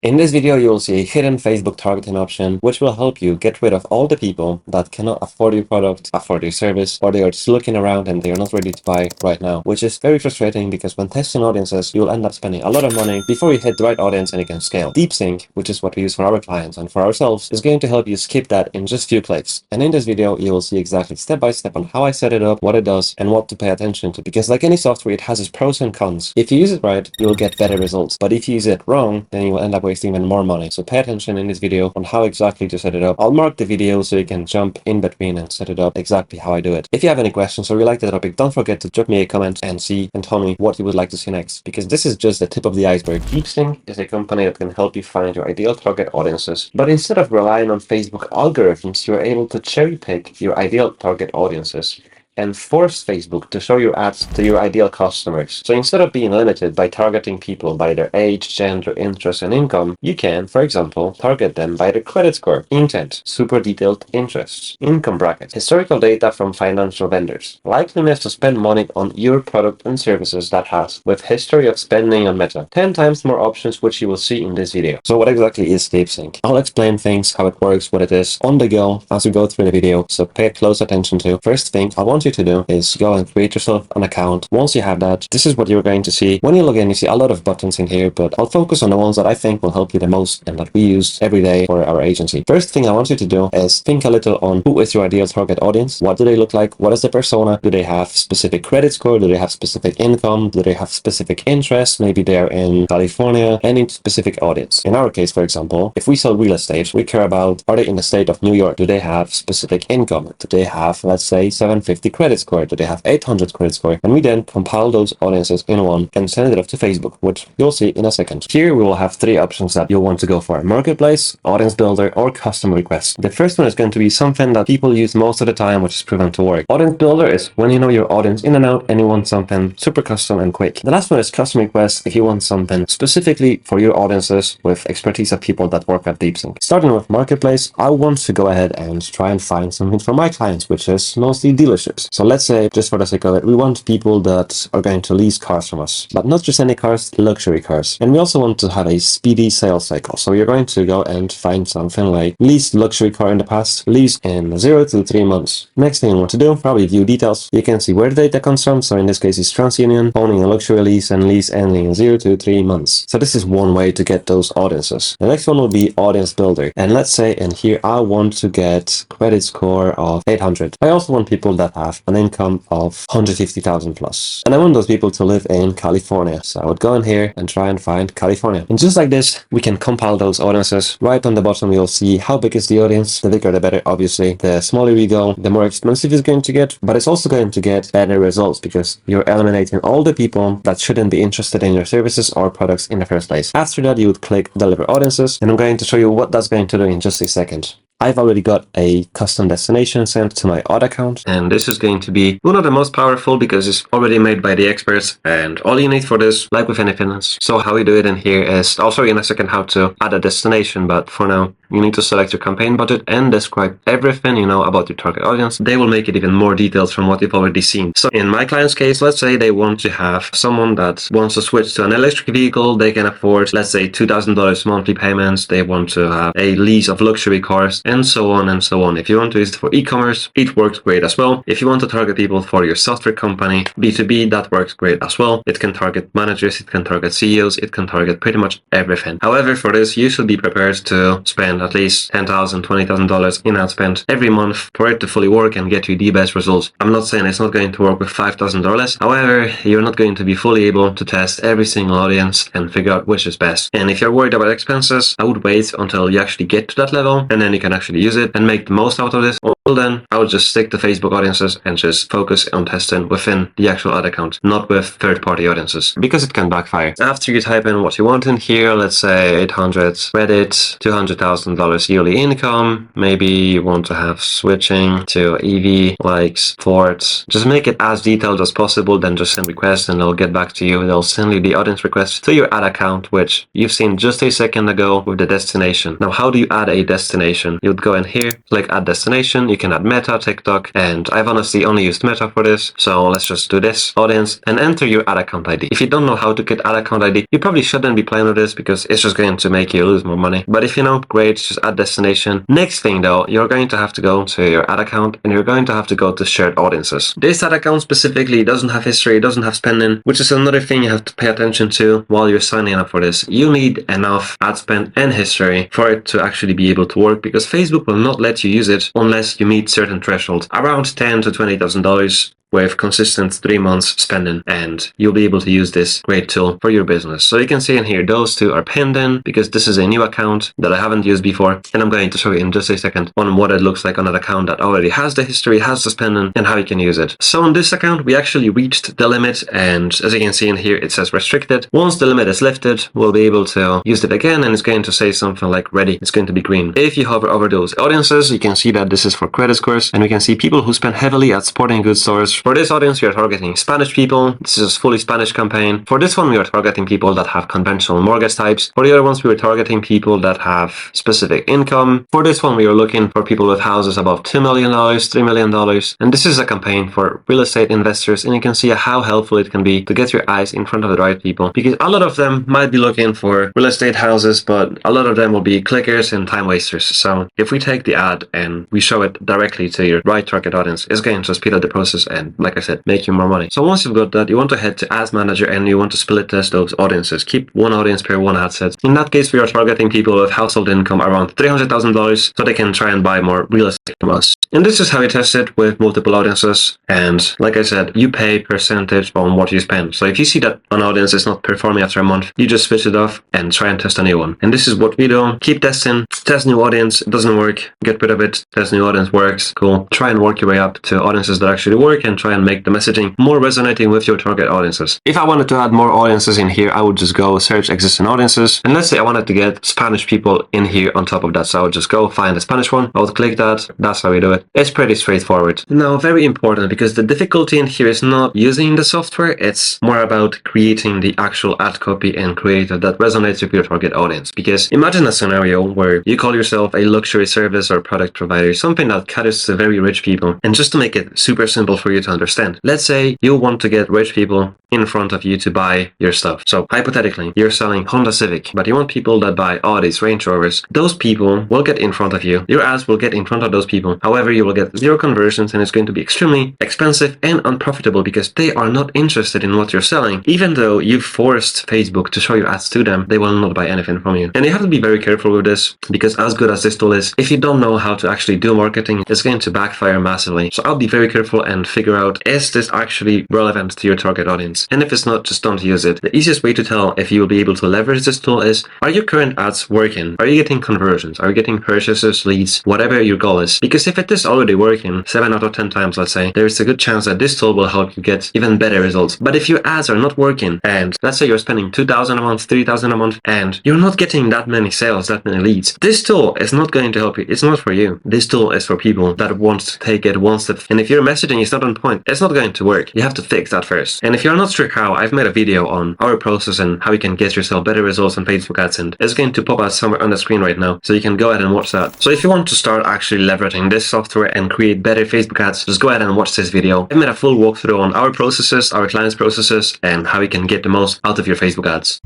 In this video, you will see a hidden Facebook targeting option, which will help you get rid of all the people that cannot afford your product, afford your service, or they are just looking around and they are not ready to buy right now, which is very frustrating because when testing audiences, you'll end up spending a lot of money before you hit the right audience and it can scale. Deepsync, which is what we use for our clients and for ourselves, is going to help you skip that in just a few clicks. And in this video, you will see exactly step by step on how I set it up, what it does, and what to pay attention to. Because like any software, it has its pros and cons. If you use it right, you'll get better results. But if you use it wrong, then you will end up wasting even more money. So pay attention in this video on how exactly to set it up. I'll mark the video so you can jump in between and set it up exactly how I do it. If you have any questions or you like the topic, don't forget to drop me a comment and tell me what you would like to see next, because this is just the tip of the iceberg. Deepsync is a company that can help you find your ideal target audiences. But instead of relying on Facebook algorithms, you're able to cherry pick your ideal target audiences and force Facebook to show your ads to your ideal customers. So instead of being limited by targeting people by their age, gender, interest, and income, you can, for example, target them by their credit score, intent, super detailed interests, income bracket, historical data from financial vendors, likeliness to spend money on your product and services that has, with history of spending on Meta, 10 times more options, which you will see in this video. So what exactly is Deepsync? I'll explain things, how it works, what it is, on the go as we go through the video, so pay close attention to. First thing I want you to do is go and create yourself an account. Once you have that, this is what you're going to see. When you log in, you see a lot of buttons in here, but I'll focus on the ones that I think will help you the most and that we use every day for our agency. First thing I want you to do is think a little on who is your ideal target audience. What do they look like? What is the persona? Do they have specific credit score? Do they have specific income? Do they have specific interests? Maybe they're in California. Any specific audience. In our case, for example, if we sell real estate, we care about, are they in the state of New York? Do they have specific income? Do they have, let's say, 750 credit score? Do they have 800 credit score? And we then compile those audiences in one and send it off to Facebook, which you'll see in a second. Here we will have three options that you'll want to go for: marketplace, audience builder, or custom request. The first one is going to be something that people use most of the time, which is proven to work. Audience builder is when you know your audience in and out and you want something super custom and quick. The last one is custom request if you want something specifically for your audiences with expertise of people that work at Deepsync. Starting with marketplace, I want to go ahead and try and find something for my clients, which is mostly dealerships. So let's say, just for the sake of it, we want people that are going to lease cars from us, but not just any cars, luxury cars. And we also want to have a speedy sales cycle. So you're going to go and find something like leased luxury car in the past, lease in 0 to 3 months. Next thing you want to do, probably view details. You can see where the data comes from. So in this case, it's TransUnion, owning a luxury lease and lease ending in 0 to 3 months. So this is one way to get those audiences. The next one will be audience builder. And let's say in here, I want to get credit score of 800. I also want people that have an income of 150,000 plus. And I want those people to live in California. So I would go in here and try and find California. And just like this, we can compile those audiences. Right on the bottom, you'll see how big is the audience. The bigger, the better, obviously. The smaller we go, the more expensive it's going to get. But it's also going to get better results because you're eliminating all the people that shouldn't be interested in your services or products in the first place. After that, you would click deliver audiences. And I'm going to show you what that's going to do in just a second. I've already got a custom destination sent to my ad account, and this is going to be one of the most powerful because it's already made by the experts, and all you need for this, like with anything else. So how we do it in here is, I'll show you in a second how to add a destination, but for now, you need to select your campaign budget and describe everything you know about your target audience. They will make it even more detailed from what you've already seen. So in my client's case, let's say they want to have someone that wants to switch to an electric vehicle. They can afford, let's say, $2,000 monthly payments. They want to have a lease of luxury cars, and so on and so on. If you want to use it for e-commerce, it works great as well. If you want to target people for your software company, B2B, that works great as well. It can target managers, it can target CEOs, it can target pretty much everything. However, for this, you should be prepared to spend at least $10,000, $20,000 in ad spend every month for it to fully work and get you the best results. I'm not saying it's not going to work with $5,000. However, you're not going to be fully able to test every single audience and figure out which is best. And if you're worried about expenses, I would wait until you actually get to that level, and then you can actually use it and make the most out of this. Until then, I would just stick to Facebook audiences and just focus on testing within the actual ad account, not with third-party audiences, because it can backfire. After you type in what you want in here, let's say 800 credit, $200,000 yearly income, maybe you want to have switching to EV, likes, Fords. Just make it as detailed as possible, then just send requests and they'll get back to you. They'll send you the audience request to your ad account, which you've seen just a second ago with the destination. Now, how do you add a destination? You would go in here, click add destination. You can add Meta, TikTok, and I've honestly only used Meta for this. So let's just do this audience and enter your ad account ID. If you don't know how to get ad account ID, you probably shouldn't be playing with this because it's just going to make you lose more money. But if you know, great, just add destination. Next thing though, you're going to have to go to your ad account and you're going to have to go to shared audiences. This ad account specifically doesn't have history, doesn't have spending, which is another thing you have to pay attention to while you're signing up for this. You need enough ad spend and history for it to actually be able to work because Facebook will not let you use it unless you meet certain thresholds, around $10,000 to $20,000 with consistent 3 months spending, and you'll be able to use this great tool for your business. So you can see in here, those two are pinned in because this is a new account that I haven't used before, and I'm going to show you in just a second on what it looks like on an account that already has the history, has the spending, and how you can use it. So on this account, we actually reached the limit, and as you can see in here, it says restricted. Once the limit is lifted, we'll be able to use it again, and it's going to say something like ready. It's going to be green. If you hover over those audiences, you can see that this is for credit scores, and we can see people who spend heavily at sporting goods stores. For this audience, we are targeting Spanish people. This is a fully Spanish campaign. For this one, we are targeting people that have conventional mortgage types. For the other ones, we are targeting people that have specific income. For this one, we are looking for people with houses above $2 million, $3 million. And this is a campaign for real estate investors. And you can see how helpful it can be to get your eyes in front of the right people, because a lot of them might be looking for real estate houses, but a lot of them will be clickers and time wasters. So if we take the ad and we show it directly to your right target audience, it's going to speed up the process and, like I said, make you more money. So once you've got that, you want to head to Ads Manager and you want to split test those audiences. Keep one audience per one ad set. In that case, we are targeting people with household income around $300,000 so they can try and buy more real estate from us. And this is how you test it with multiple audiences. And like I said, you pay percentage on what you spend. So if you see that an audience is not performing after a month, you just switch it off and try and test a new one. And this is what we do. Keep testing, test new audience. It doesn't work, get rid of it. Test new audience, works, cool. Try and work your way up to audiences that actually work and try and make the messaging more resonating with your target audiences. If I wanted to add more audiences in here, I would just go search existing audiences. And let's say I wanted to get Spanish people in here on top of that. So I would just go find the Spanish one. I would click that. That's how we do it. It's pretty straightforward. Now, very important, because the difficulty in here is not using the software. It's more about creating the actual ad copy and creative that resonates with your target audience. Because imagine a scenario where you call yourself a luxury service or product provider, something that caters to very rich people. And just to make it super simple for you to understand, let's say you want to get rich people in front of you to buy your stuff. So hypothetically, you're selling Honda Civic, but you want people that buy Audis, Range Rovers. Those people will get in front of you. Your ads will get in front of those people. However, you will get zero conversions and it's going to be extremely expensive and unprofitable because they are not interested in what you're selling. Even though you've forced Facebook to show your ads to them, they will not buy anything from you. And you have to be very careful with this, because as good as this tool is, if you don't know how to actually do marketing, it's going to backfire massively. So I'll be very careful and figure out, is this actually relevant to your target audience? And if it's not, just don't use it. The easiest way to tell if you will be able to leverage this tool is, are your current ads working? Are you getting conversions? Are you getting purchases, leads, whatever your goal is? Because if it is already working 7 out of 10 times, let's say, there's a good chance that this tool will help you get even better results. But if your ads are not working, and let's say you're spending $2,000 a month, $3,000 a month, and you're not getting that many sales, that many leads, this tool is not going to help you. It's not for you. This tool is for people that want to take it one step. And if your messaging is not on point, it's not going to work. You have to fix that first. And if you're not sure how, I've made a video on our process and how you can get yourself better results on Facebook ads, and it's going to pop out somewhere on the screen right now, so you can go ahead and watch that. So if you want to start actually leveraging this software and create better Facebook ads, just go ahead and watch this video. I've made a full walkthrough on our processes, our clients' processes, and how you can get the most out of your Facebook ads.